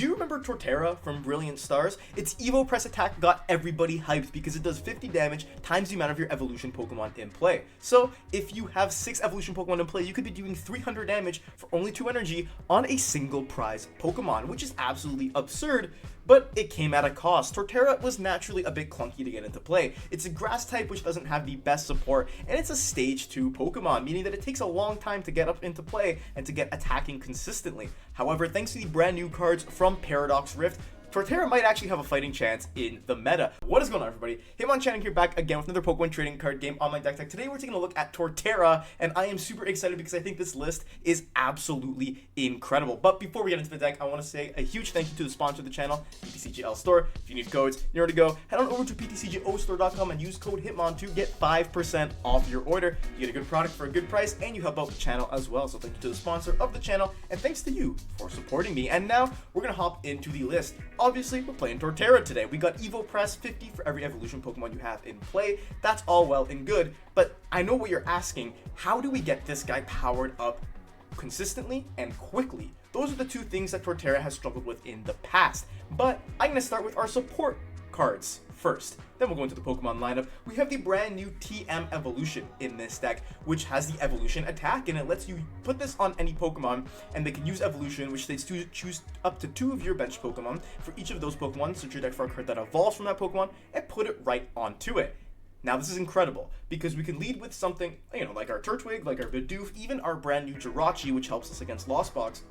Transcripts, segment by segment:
Do you remember Torterra from Brilliant Stars? Its Evo Press attack got everybody hyped because it does 50 damage times the amount of your evolution Pokemon in play. So if you have 6 evolution Pokemon in play, you could be doing 300 damage for only 2 energy on a single prize Pokemon, which is absolutely absurd, but it came at a cost. Torterra was naturally a bit clunky to get into play. It's a grass type which doesn't have the best support, and it's a stage 2 Pokemon, meaning that it takes a long time to get up into play and to get attacking consistently. However, thanks to the brand new cards from Paradox Rift, Torterra might actually have a fighting chance in the meta. What is going on, everybody? Hitmonchan here, back again with another Pokemon trading card game on my deck. Today we're taking a look at Torterra, and I am super excited because I think this list is absolutely incredible. But before we get into the deck, I want to say a huge thank you to the sponsor of the channel, PTCGO Store. If you need codes, you know where to go. Head on over to ptcgostore.com and use code HITMON to get 5% off your order. You get a good product for a good price, and you help out the channel as well. So thank you to the sponsor of the channel, and thanks to you for supporting me. And now we're going to hop into the list. Obviously, we're playing Torterra today. We got Evo Press 50 for every evolution Pokemon you have in play. That's all well and good, but I know what you're asking. How do we get this guy powered up consistently and quickly? Those are the two things that Torterra has struggled with in the past. But I'm going to start with our support cards first. Then we'll go into the Pokemon lineup. We have the brand new TM Evolution in this deck, which has the Evolution attack, and it lets you put this on any Pokemon, and they can use Evolution, which states to choose up to 2 of your bench Pokemon. For each of those Pokemon, search your deck for a card that evolves from that Pokemon, and put it right onto it. Now this is incredible, because we can lead with something, like our Turtwig, like our Bidoof, even our brand new Jirachi, which helps us against Lost Box.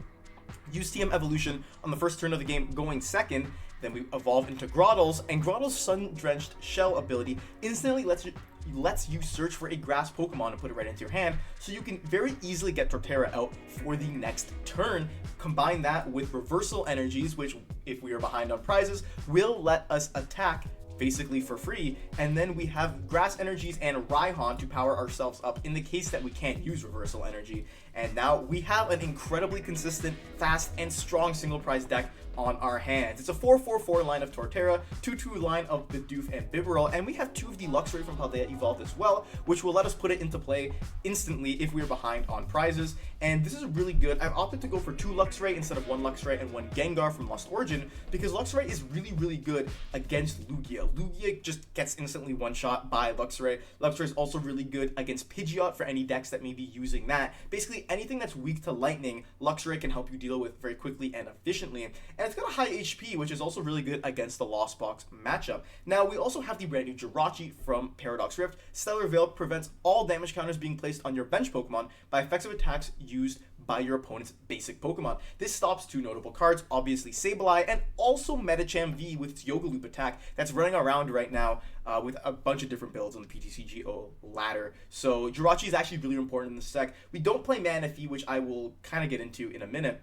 Use TM Evolution on the first turn of the game, going second. Then we evolve into Grotle's, and Grotle's Sun-Drenched Shell ability instantly lets you search for a grass Pokemon and put it right into your hand, so you can very easily get Torterra out for the next turn. Combine that with Reversal Energies, which, if we are behind on prizes, will let us attack basically for free, and then we have Grass Energies and Raihan to power ourselves up in the case that we can't use Reversal Energy. And now we have an incredibly consistent, fast, and strong single prize deck on our hands. It's a 4-4-4 line of Torterra, 2-2 line of Bidoof and Bibarel, and we have 2 of the Luxray from Paldea evolved as well, which will let us put it into play instantly if we are behind on prizes. And this is really good. I've opted to go for 2 Luxray instead of 1 Luxray and 1 Gengar from Lost Origin, because Luxray is really good against Lugia. Lugia just gets instantly one-shot by Luxray. Luxray is also really good against Pidgeot for any decks that may be using that. Basically, anything that's weak to lightning, Luxray can help you deal with very quickly and efficiently. And it's got a high HP, which is also really good against the Lost Box matchup. Now, we also have the brand new Jirachi from Paradox Rift. Stellar Veil prevents all damage counters being placed on your bench Pokemon by effective attacks used by your opponent's basic Pokemon. This stops 2 notable cards, obviously Sableye, and also Medicham V with its Yoga Loop attack that's running around right now with a bunch of different builds on the PTCGO ladder. So Jirachi is actually really important in this deck. We don't play Manaphy, which I will kind of get into in a minute.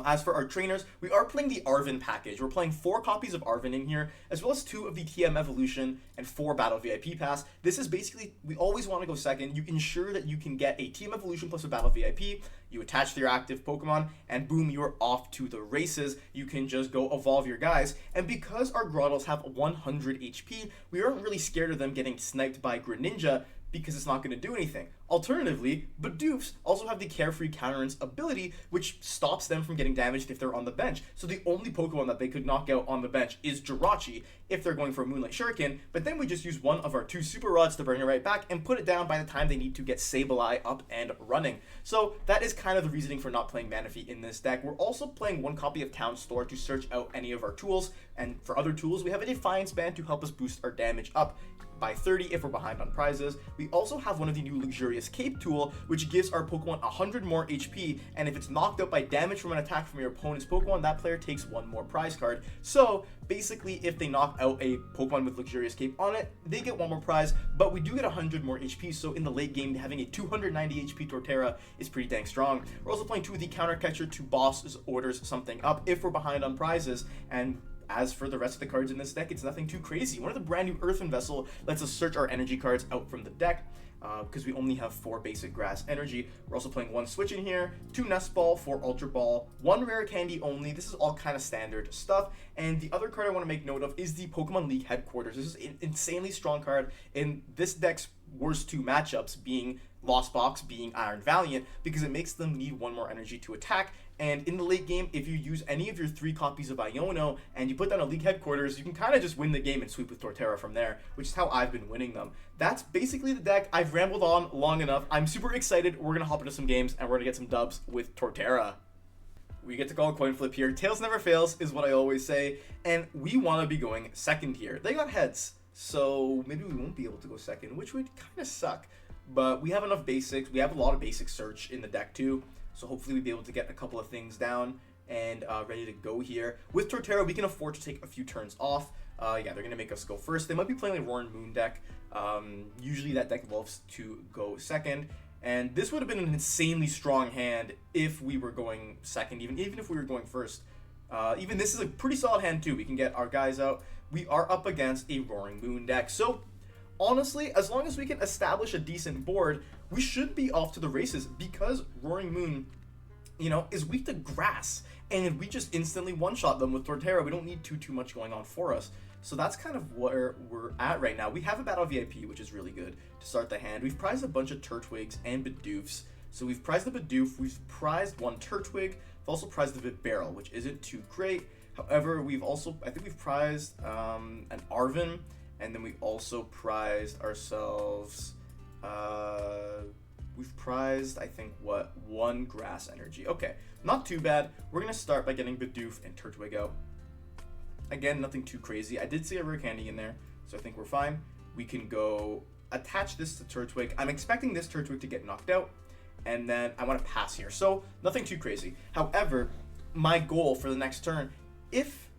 As for our trainers, we are playing the Arven package. We're playing 4 copies of Arven in here, as well as 2 of the TM Evolution and 4 Battle VIP Pass. This is basically, we always want to go second. You ensure that you can get a TM Evolution plus a Battle VIP. You attach to your active Pokemon, and boom, you're off to the races. You can just go evolve your guys. And because our Grottles have 100 HP, we aren't really scared of them getting sniped by Greninja, because it's not going to do anything. Alternatively, Bidoofs also have the Carefree Counterance ability, which stops them from getting damaged if they're on the bench. So the only Pokemon that they could knock out on the bench is Jirachi if they're going for a Moonlight Shuriken, but then we just use one of our 2 Super Rods to bring it right back and put it down by the time they need to get Sableye up and running. So that is kind of the reasoning for not playing Manaphy in this deck. We're also playing 1 copy of Town Store to search out any of our tools, and for other tools, we have a Defiance Band to help us boost our damage up by 30 if we're behind on prizes. We also have one of the new Luxurious Cape tool, which gives our Pokemon 100 more HP, and if it's knocked out by damage from an attack from your opponent's Pokemon, that player takes 1 more prize card. So basically, if they knock out a Pokemon with Luxurious Cape on it, they get 1 more prize, but we do get 100 more HP, so in the late game, having a 290 HP Torterra is pretty dang strong. We're also playing 2 of the Counter Catcher to boss orders something up if we're behind on prizes, and as for the rest of the cards in this deck, it's nothing too crazy. One of the brand new Earthen Vessel lets us search our energy cards out from the deck, because we only have 4 basic grass energy. We're also playing 1 switch in here, 2 Nest Ball, 4 Ultra Ball, 1 Rare Candy only. This is all kind of standard stuff. And the other card I want to make note of is the Pokemon League Headquarters. This is an insanely strong card in this deck's worst 2 matchups, being Lost Box, being Iron Valiant, because it makes them need 1 more energy to attack, And in the late game, if you use any of your 3 copies of Iono and you put down a League Headquarters, you can kind of just win the game and sweep with Torterra from there, which is how I've been winning them. That's basically the deck. I've rambled on long enough. I'm super excited. We're going to hop into some games and we're going to get some dubs with Torterra. We get to call a coin flip here. Tails never fails is what I always say. And we want to be going second here. They got heads, so maybe we won't be able to go second, which would kind of suck. But we have enough basics. We have a lot of basic search in the deck too. So hopefully we'll be able to get a couple of things down and ready to go here. With Torterra, we can afford to take a few turns off. Yeah, they're going to make us go first. They might be playing a Roaring Moon deck. Usually that deck loves to go second. And this would have been an insanely strong hand if we were going second, even if we were going first. Even this is a pretty solid hand too. We can get our guys out. We are up against a Roaring Moon deck. So honestly, as long as we can establish a decent board, we should be off to the races, because Roaring Moon, you know, is weak to grass. And we just instantly one-shot them with Torterra. We don't need too much going on for us. So that's kind of where we're at right now. We have a Battle VIP, which is really good to start the hand. We've prized a bunch of Turtwigs and Bidoofs. So we've prized the Bidoof, we've prized 1 Turtwig, we've also prized the Bibarel, which isn't too great. However, we've also, I think we've prized an Arven, and then we also prized ourselves, we've prized, I think, what, 1 Grass Energy. Okay, not too bad. We're going to start by getting Bidoof and Turtwig out. Again, nothing too crazy. I did see a Rare Candy in there, so I think we're fine. We can go attach this to Turtwig. I'm expecting this Turtwig to get knocked out, and then I want to pass here. So, nothing too crazy. However, my goal for the next turn, if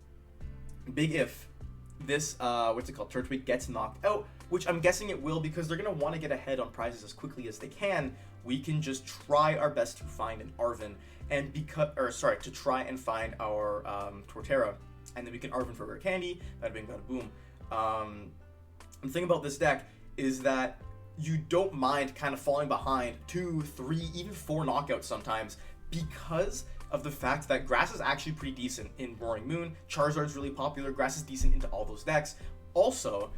this, Turtwig gets knocked out, which I'm guessing it will because they're going to want to get ahead on prizes as quickly as they can, we can just try our best to find an Arven, and to try and find our Torterra. And then we can Arven for Rare Candy. Bada bing, bada boom. The thing about this deck is that you don't mind kind of falling behind 2, 3, even 4 knockouts sometimes, because of the fact that grass is actually pretty decent in Roaring Moon. Charizard's really popular. Grass is decent into all those decks. Also,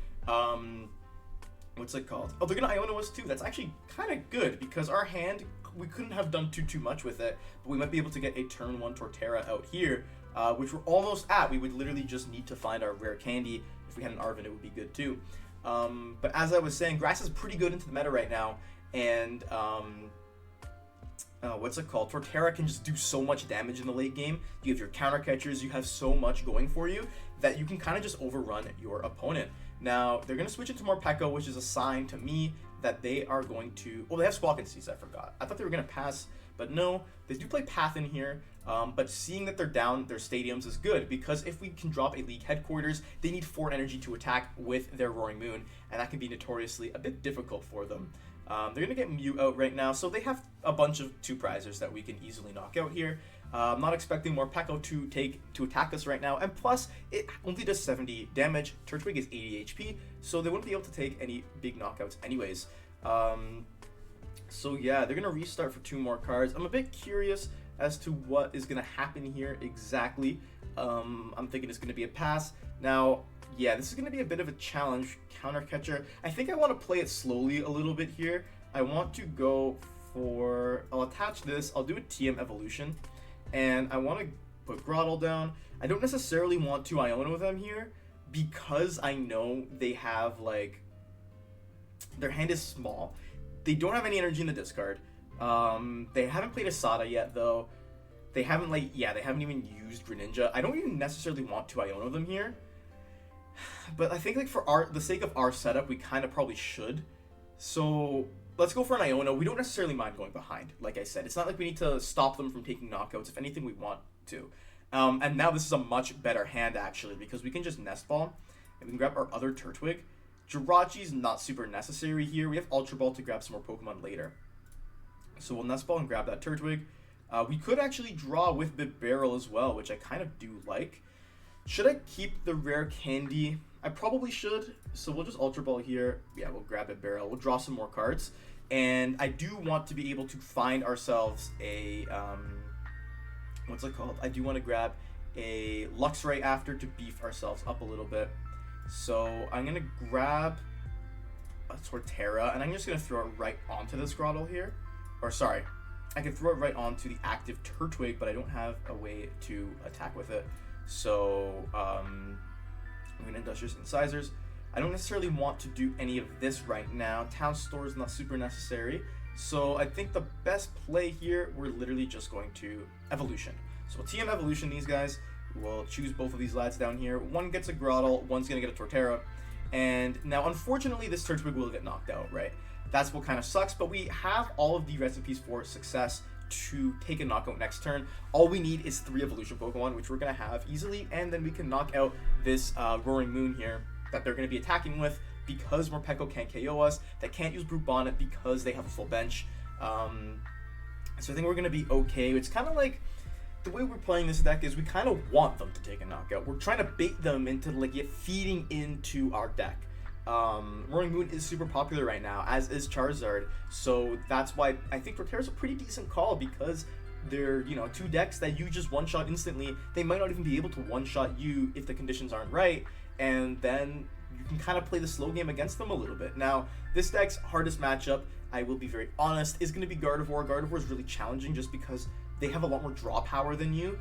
what's it called? Oh, they're gonna Iono us too. That's actually kind of good because our hand, we couldn't have done too much with it, but we might be able to get a turn 1 Torterra out here. Which we're almost at. We would literally just need to find our Rare Candy. If we had an Arven, it would be good too. But as I was saying, grass is pretty good into the meta right now, and Torterra can just do so much damage in the late game. You have your counter catchers, you have so much going for you that you can kind of just overrun your opponent. Now, they're going to switch into more Pekka, which is a sign to me that they are going to... Oh, they have Squawk and Seas, I forgot. I thought they were going to pass, but no. They do play Path in here, but seeing that they're down their stadiums is good, because if we can drop a League Headquarters, they need 4 energy to attack with their Roaring Moon, and that can be notoriously a bit difficult for them. They're going to get Mew out right now, so they have a bunch of 2 prizers that we can easily knock out here. I'm not expecting more Pekka to attack us right now, and plus, it only does 70 damage. Turtwig is 80 HP, so they wouldn't be able to take any big knockouts anyways. So yeah, they're going to restart for 2 more cards. I'm a bit curious as to what is going to happen here exactly. I'm thinking it's going to be a pass. Now, yeah, this is going to be a bit of a challenge. Counter catcher. I think I want to play it slowly a little bit here. I want to go for... I'll attach this. I'll do a TM evolution. And I want to put Grotle down. I don't necessarily want to Iono them here because I know they have, like... Their hand is small. They don't have any energy in the discard. They haven't played Asada yet, though. They haven't, they haven't even used Greninja. I don't even necessarily want to Iono them here. But I think, for the sake of our setup, we kind of probably should. So, let's go for an Iono. We don't necessarily mind going behind, like I said. It's not like we need to stop them from taking knockouts. If anything, we want to. And now this is a much better hand, actually, because we can just Nest Ball, and we can grab our other Turtwig. Jirachi's not super necessary here. We have Ultra Ball to grab some more Pokemon later. So we'll Nest Ball and grab that Turtwig. We could actually draw with Bibarel as well, which I kind of do like. Should I keep the Rare Candy? I probably should. So we'll just Ultra Ball here. Yeah, we'll grab Bibarel. We'll draw some more cards. And I do want to be able to find ourselves a... what's it called? I do want to grab a Luxray after to beef ourselves up a little bit. So I'm going to grab a Torterra, and I'm just going to throw it right onto this Grotle here. Or sorry, I can throw it right onto the active Turtwig, but I don't have a way to attack with it. So I'm going to Industrious Incisors. I don't necessarily want to do any of this right now. Town Store is not super necessary. So I think the best play here, we're literally just going to Evolution. So we'll TM Evolution these guys. We'll choose both of these lads down here. One gets a Grotle, one's going to get a Torterra. And now, unfortunately, this Turtwig will get knocked out, right? That's what kind of sucks, but we have all of the recipes for success to take a knockout next turn. All we need is 3 evolution Pokemon, which we're going to have easily, and then we can knock out this Roaring Moon here that they're going to be attacking with because Morpeko can't KO us. They can't use Brute Bonnet because they have a full bench. So I think we're going to be okay. It's kind of like the way we're playing this deck is we kind of want them to take a knockout. We're trying to bait them into like feeding into our deck. Roaring Moon is super popular right now, as is Charizard, so that's why I think Torterra's a pretty decent call, because they're, you know, 2 decks that you just one-shot instantly. They might not even be able to one-shot you if the conditions aren't right, and then you can kind of play the slow game against them a little bit. Now, this deck's hardest matchup, I will be very honest, is going to be Gardevoir. Gardevoir is really challenging just because they have a lot more draw power than you.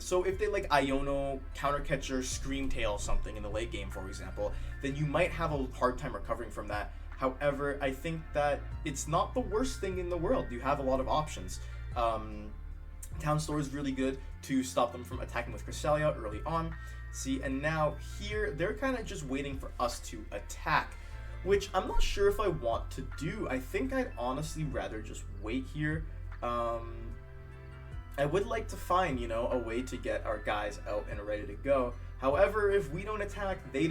So if they like Iono, Counter Catcher, Scream Tail something in the late game, for example, then you might have a hard time recovering from that. However, I think that it's not the worst thing in the world. You have a lot of options. Town Store is really good to stop them from attacking with Cresselia early on. See, and now here, they're kind of just waiting for us to attack, which I'm not sure if I want to do. I think I'd honestly rather just wait here. I would like to find, you know, a way to get our guys out and ready to go. However, if we don't attack, they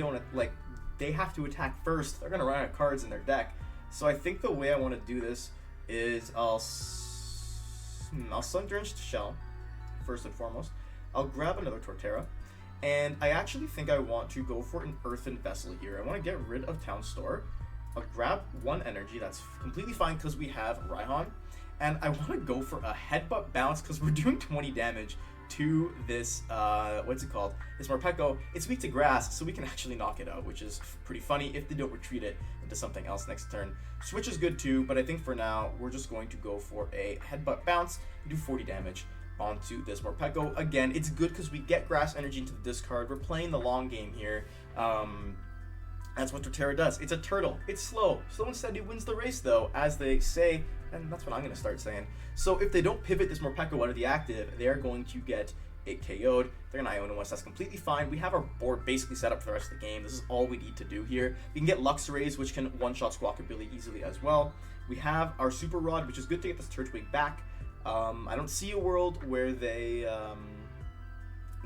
have to attack first. They're going to run out of cards in their deck. So I think the way I want to do this is I'll Sun Drenched Shell, first and foremost. I'll grab another Torterra. And I actually think I want to go for an Earthen Vessel here. I want to get rid of Town Store. I'll grab 1 energy. That's completely fine because we have Raihan. And I want to go for a Headbutt Bounce because we're doing 20 damage to this, what's it called? This Morpeko. It's weak to Grass, so we can actually knock it out, which is pretty funny if they don't retreat it into something else next turn. Switch is good too, but I think for now, we're just going to go for a Headbutt Bounce and do 40 damage onto this Morpeko. Again, it's good because we get Grass Energy into the discard. We're playing the long game here. That's what Torterra does. It's a turtle. It's slow. Slow and steady wins the race, though, as they say, and that's what I'm going to start saying. So if they don't pivot this Morpeko out of the active, they're going to get it KO'd. They're going to Iono us. That's completely fine. We have our board basically set up for the rest of the game. This is all we need to do here. We can get Luxrays, which can one-shot Squawkabilly easily as well. We have our Super Rod, which is good to get this Turtwig back. I don't see a world where they,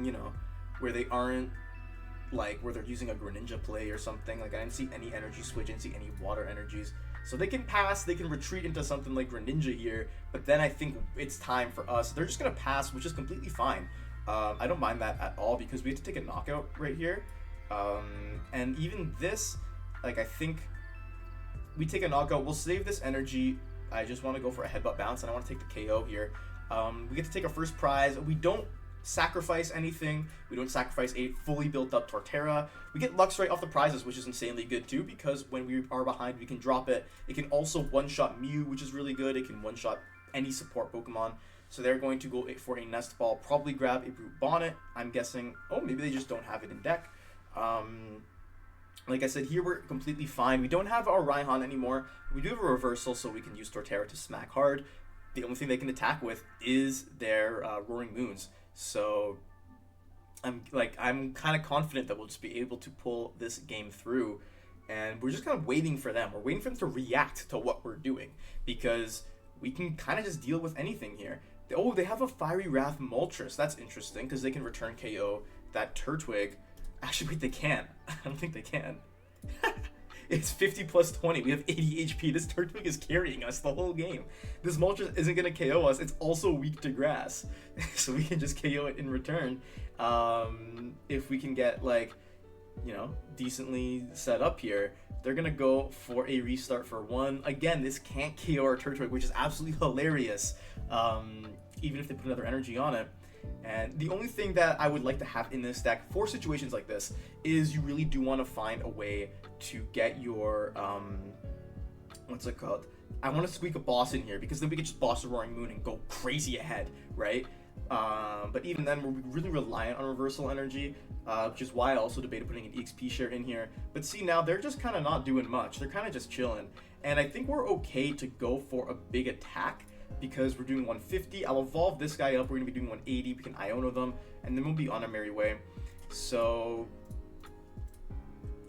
you know, where they aren't, like, where they're using a Greninja play or something. Like, I didn't see any energy switch, I didn't see any water energies. So they can pass, they can retreat into something like Greninja here, but then I think it's time for us. They're just going to pass, which is completely fine. I don't mind that at all because we have to take a knockout right here. And even this, like, I think we take a knockout. We'll save this energy. I just want to go for a Headbutt Bounce, and I want to take the KO here. We get to take our first prize. We don't sacrifice anything. We don't sacrifice a fully built up Torterra. We get Luxray off the prizes, which is insanely good too, because when we are behind, we can drop it. It can also one-shot Mew, which is really good. It can one-shot any support Pokemon. So they're going to go for a Nest Ball, probably grab a Brute Bonnet. I'm guessing, oh, maybe they just don't have it in deck. Like I said, here we're completely fine. We don't have our Raihan anymore. We do have a Reversal, so we can use Torterra to smack hard. The only thing they can attack with is their Roaring Moons. So I'm kind of confident that we'll just be able to pull this game through, and we're just kind of waiting for them. We're waiting for them to react to what we're doing, because we can kind of just deal with anything here. Oh, they have a Fiery Wrath Moltres. That's interesting because they can return KO that Turtwig. Actually, wait, they can. I don't think they can. It's 50 plus 20. We have 80 HP. This Turtwig is carrying us the whole game. This Moltres isn't going to KO us. It's also weak to Grass. So we can just KO it in return. If we can get, like, you know, decently set up here, they're going to go for a restart for 1. Again, this can't KO our Turtwig, which is absolutely hilarious, even if they put another energy on it. And the only thing that I would like to have in this deck for situations like this is you really do want to find a way to get your, what's it called? I want to squeak a boss in here because then we can just boss the Roaring Moon and go crazy ahead, right? But even then, we're really reliant on reversal energy, which is why I also debated putting an EXP share in here. But see, now they're just kind of not doing much. They're kind of just chilling. And I think we're okay to go for a big attack because we're doing 150. I'll evolve this guy up. We're going to be doing 180. We can Iono them, and then we'll be on our merry way. So,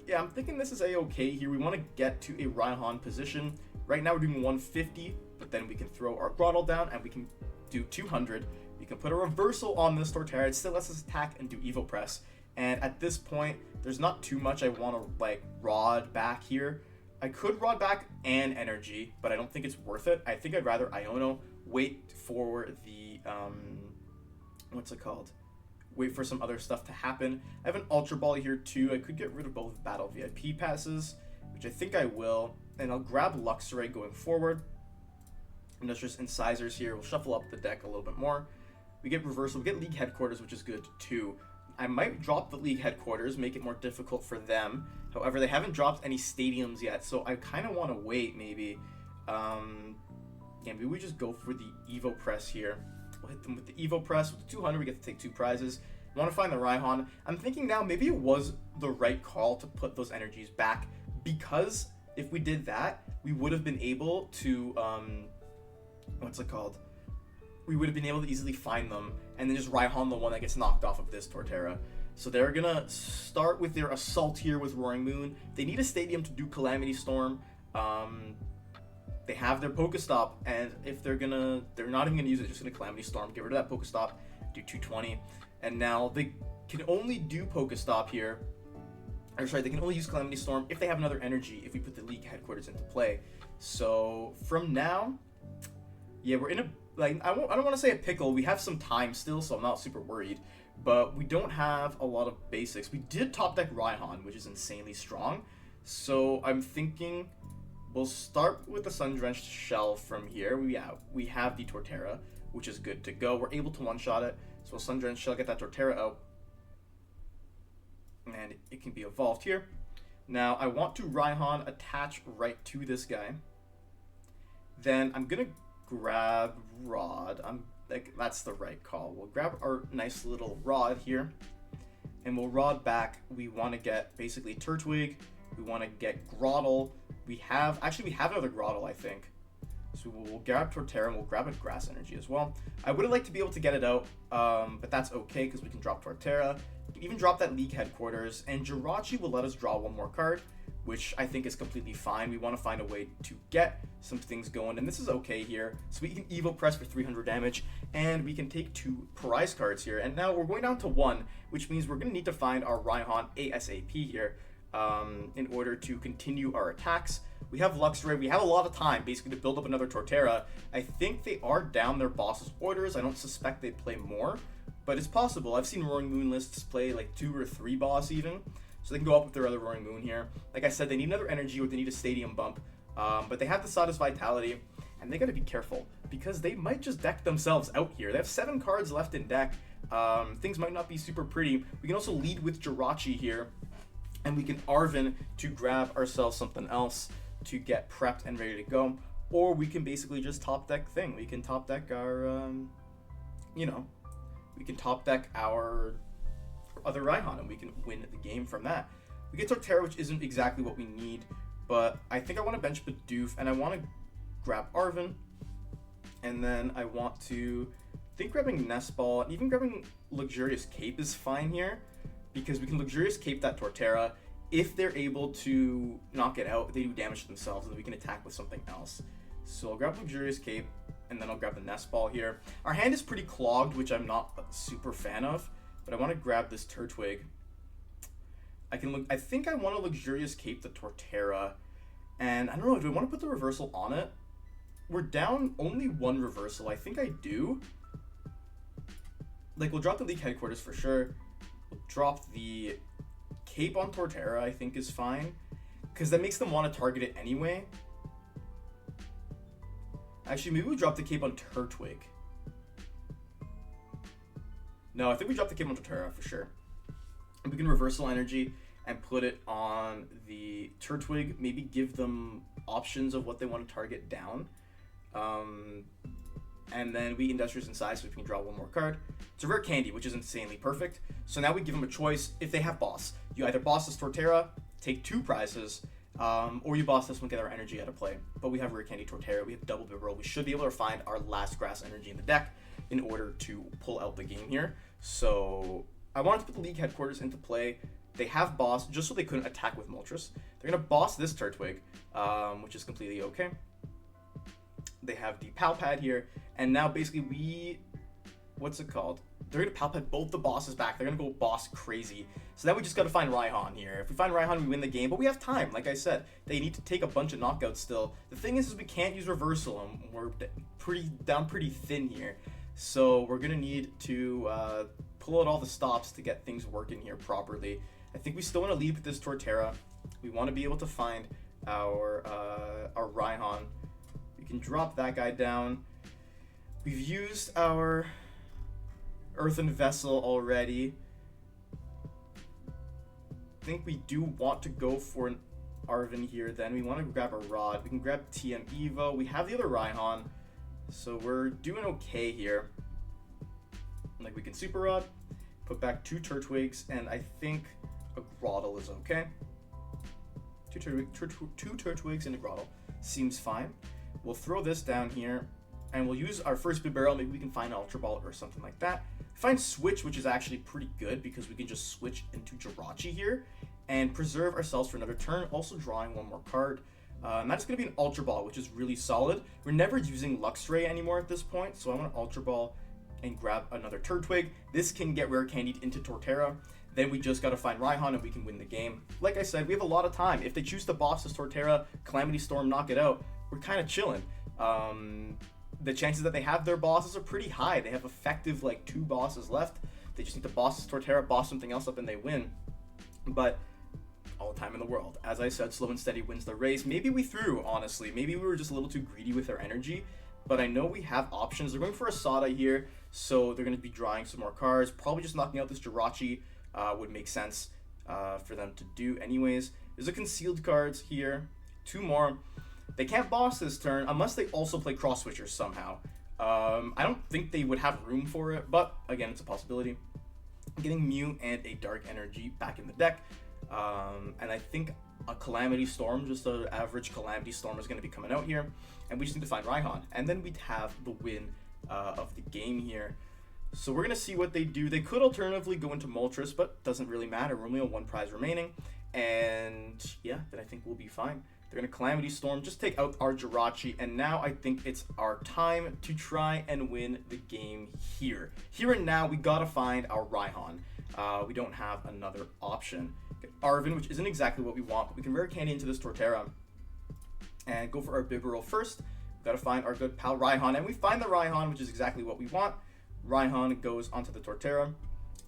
yeah, I'm thinking this is a-okay here. We want to get to a Raihan position. Right now, we're doing 150, but then we can throw our Grotle down, and we can do 200. We can put a reversal on this Torterra. It still lets us attack and do Evo Press. And at this point, there's not too much I want to, like, Rod back here. I could Rod back and Energy, but I don't think it's worth it. I think I'd rather Iono, wait for the, what's it called? Wait for some other stuff to happen. I have an Ultra Ball here too. I could get rid of both Battle VIP passes, which I think I will. And I'll grab Luxray going forward. And there's just incisors here. We'll shuffle up the deck a little bit more. We get reversal. We get League Headquarters, which is good too. I might drop the League Headquarters, make it more difficult for them. However, they haven't dropped any stadiums yet, so I kind of want to wait maybe. Yeah, maybe we just go for the Evo Press here. We'll hit them with the Evo Press. With the 200, we get to take 2 prizes. I want to find the Raihan. I'm thinking now maybe it was the right call to put those energies back, because if we did that, we would have been able to, what's it called? We would have been able to easily find them and then just Raihan the one that gets knocked off of this Torterra. So they're gonna start with their assault here with Roaring Moon. They need a stadium to do Calamity Storm. They have their Pokestop, and if they're not even gonna use it, just gonna Calamity Storm, get rid of that Pokestop, do 220. And now they can only do Pokestop here. Or sorry, they can only use Calamity Storm if they have another energy, if we put the League Headquarters into play. So from now, yeah, we're in a, like, I don't want to say a pickle. We have some time still, so I'm not super worried. But we don't have a lot of basics. We did top deck Raihan, which is insanely strong. So I'm thinking we'll start with the Sun-Drenched Shell from here. We have the Torterra, which is good to go. We're able to one-shot it. So Sun-Drenched Shell, get that Torterra out. And it can be evolved here. Now, I want to Raihan attach right to this guy. Then I'm going to grab Rod. That's the right call. We'll grab our nice little Rod here, and we'll Rod back. We want to get basically Turtwig. We want to get Grotle. We have another Grotle, I think. So we'll grab Torterra, and we'll grab a Grass Energy as well. I would have liked to be able to get it out, but that's okay because we can drop Torterra. We can even drop that League Headquarters, and Jirachi will let us draw one more card, which I think is completely fine. We want to find a way to get some things going, and this is okay here. So we can Evo Press for 300 damage, and we can take 2 prize cards here. And now we're going down to 1, which means we're going to need to find our Raihan ASAP here in order to continue our attacks. We have Luxray. We have a lot of time, basically, to build up another Torterra. I think they are down their boss's orders. I don't suspect they play more, but it's possible. I've seen Roaring Moon lists play like 2 or 3 boss even. So they can go up with their other Roaring Moon here. Like I said, they need another energy or they need a stadium bump. But they have the Sawdust Vitality, and they got to be careful because they might just deck themselves out here. They have 7 cards left in deck. Things might not be super pretty. We can also lead with Jirachi here, and we can Arven to grab ourselves something else to get prepped and ready to go. Or we can basically just top deck thing. We can top deck our, we can top deck our other Raihan, and we can win the game from that. We get Torterra, which isn't exactly what we need, but I think I want to bench Bidoof, and I want to grab Arven, and then I want to think grabbing Nest Ball, and even grabbing Luxurious Cape is fine here, because we can Luxurious Cape that Torterra. If they're able to knock it out, they do damage to themselves, and then we can attack with something else. So I'll grab Luxurious Cape, and then I'll grab the Nest Ball here. Our hand is pretty clogged, which I'm not a super fan of, but I want to grab this Turtwig. I think I want to Luxurious Cape the Torterra, and I don't know, do I want to put the reversal on it? We're down only 1 reversal. I think I do. Like, we'll drop the League Headquarters for sure. We'll drop the Cape on Torterra, I think is fine, because that makes them want to target it anyway. Actually, maybe we drop the Cape on Turtwig. No, I think we dropped the Cape on Torterra for sure. And we can Reversal Energy, and put it on the Turtwig. Maybe give them options of what they want to target down. And then we Industrious Inside so we can draw one more card. It's a Rare Candy, which is insanely perfect. So now we give them a choice. If they have Boss, you either Boss this Torterra, take 2 prizes, or you Boss this one, get our energy out of play. But we have Rare Candy Torterra, we have double Bibarel. We should be able to find our last grass energy in the deck in order to pull out the game here. So I wanted to put the League Headquarters into play. They have Boss, just so they couldn't attack with Moltres. They're going to Boss this Turtwig, which is completely okay. They have the PAL pad here, and now basically what's it called? They're going to PAL pad both the bosses back. They're going to go boss crazy. So now we just got to find Raihan here. If we find Raihan, we win the game, but we have time. Like I said, they need to take a bunch of knockouts still. The thing is we can't use reversal, and we're pretty thin here. So we're going to need to pull out all the stops to get things working here properly. I think we still want to lead with this Torterra. We want to be able to find our Raihan. We can drop that guy down. We've used our Earthen Vessel already. I think we do want to go for an Arven here then. We want to grab a Rod. We can grab TM Evo. We have the other Raihan, so we're doing okay here. Like, we can Super Rod, put back 2 Turtwigs, and I think a Grotle is okay. 2 Turtwigs and a Grotle seems fine. We'll throw this down here, and we'll use our first Bibarel. Maybe we can find an Ultra Ball or something like that. Find Switch, which is actually pretty good because we can just switch into Jirachi here and preserve ourselves for another turn, also drawing one more card. And that's going to be an Ultra Ball, which is really solid. We're never using Luxray anymore at this point, so I want an Ultra Ball and grab another Turtwig. This can get Rare Candied into Torterra. Then we just got to find Raihan and we can win the game. Like I said, we have a lot of time. If they choose to boss this Torterra, Calamity Storm, knock it out, we're kind of chilling. The chances that they have their bosses are pretty high. They have effective, like, 2 bosses left. They just need to boss this Torterra, boss something else up, and they win. But all the time in the world. As I said, slow and steady wins the race. Maybe we threw, honestly. Maybe we were just a little too greedy with our energy. But I know we have options. They're going for a Sada here, so they're going to be drawing some more cards. Probably just knocking out this Jirachi would make sense for them to do anyways. There's a concealed cards here. 2 more. They can't boss this turn unless they also play Cross Switchers somehow. I don't think they would have room for it, but again, it's a possibility. I'm getting Mew and a Dark Energy back in the deck. And I think a Calamity Storm, just an average Calamity Storm, is going to be coming out here. And we just need to find Raihan. And then we'd have the win of the game here. So we're going to see what they do. They could alternatively go into Moltres, but doesn't really matter. We're only on 1 prize remaining. And yeah, then I think we'll be fine. They're going to Calamity Storm, just take out our Jirachi, and now I think it's our time to try and win the game here. Here and now, we got to find our Raihan. We don't have another option. Arven, which isn't exactly what we want, but we can Rare Candy into this Torterra and go for our Bibarel first. We've got to find our good pal Raihan, and we find the Raihan, which is exactly what we want. Raihan goes onto the Torterra,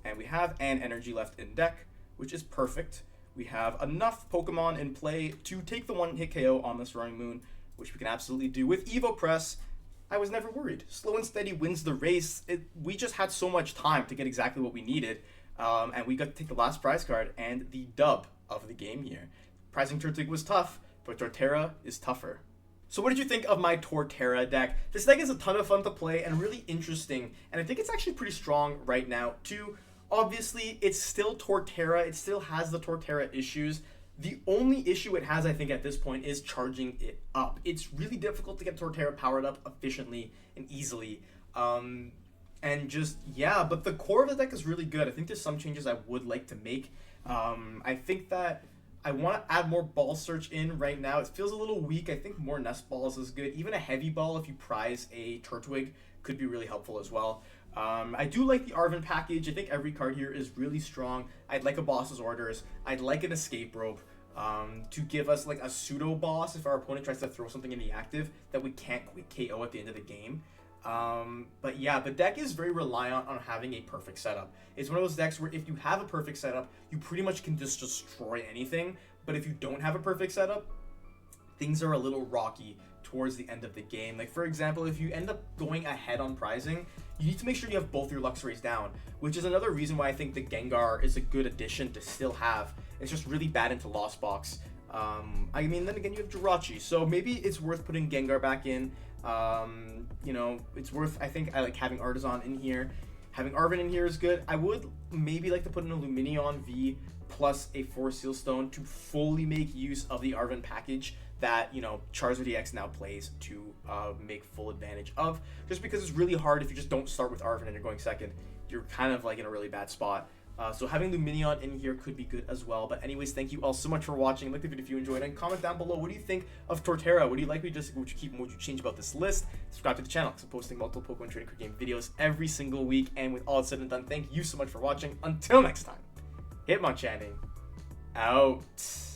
and we have an energy left in deck, which is perfect. We have enough Pokemon in play to take the 1-hit KO on this Roaring Moon, which we can absolutely do. With Evo Press, I was never worried. Slow and steady wins the race. We just had so much time to get exactly what we needed, and we got to take the last prize card and the dub of the game here. Prizing Turtwig was tough, but Torterra is tougher. So what did you think of my Torterra deck? This deck is a ton of fun to play and really interesting, and I think it's actually pretty strong right now too. Obviously, it's still Torterra. It still has the Torterra issues. The only issue it has, I think, at this point is charging it up. It's really difficult to get Torterra powered up efficiently and easily. And just, yeah, but the core of the deck is really good. I think there's some changes I would like to make. I think that I want to add more ball search in right now. It feels a little weak. I think more Nest Balls is good. Even a heavy ball, if you prize a Turtwig, could be really helpful as well. I do like the Arven package. I think every card here is really strong. I'd like a boss's orders. I'd like an escape rope to give us like a pseudo boss if our opponent tries to throw something in the active that we can't quick KO at the end of the game. But yeah, the deck is very reliant on having a perfect setup. It's one of those decks where if you have a perfect setup, you pretty much can just destroy anything. But if you don't have a perfect setup, things are a little rocky towards the end of the game. Like, for example, if you end up going ahead on prizing, you need to make sure you have both your Luxrays down, which is another reason why I think the Gengar is a good addition to still have. It's just really bad into Lost Box. I mean, then again, you have Jirachi, so maybe it's worth putting Gengar back in. You know, it's worth, I think I like having Artisan in here. Having Arven in here is good. I would maybe like to put an Illuminion V plus a 4 Seal Stone to fully make use of the Arven package that, you know, Charizard EX now plays to make full advantage of. Just because it's really hard if you just don't start with Arven and you're going second. You're kind of like in a really bad spot. So having Luminion in here could be good as well. But anyways, thank you all so much for watching. Like the video if you enjoyed, and comment down below, what do you think of Torterra? What do you like? Would you keep? What would you change about this list? Subscribe to the channel because I'm posting multiple Pokemon trading card game videos every single week. And with all said and done, thank you so much for watching. Until next time, Hitmonchanting out.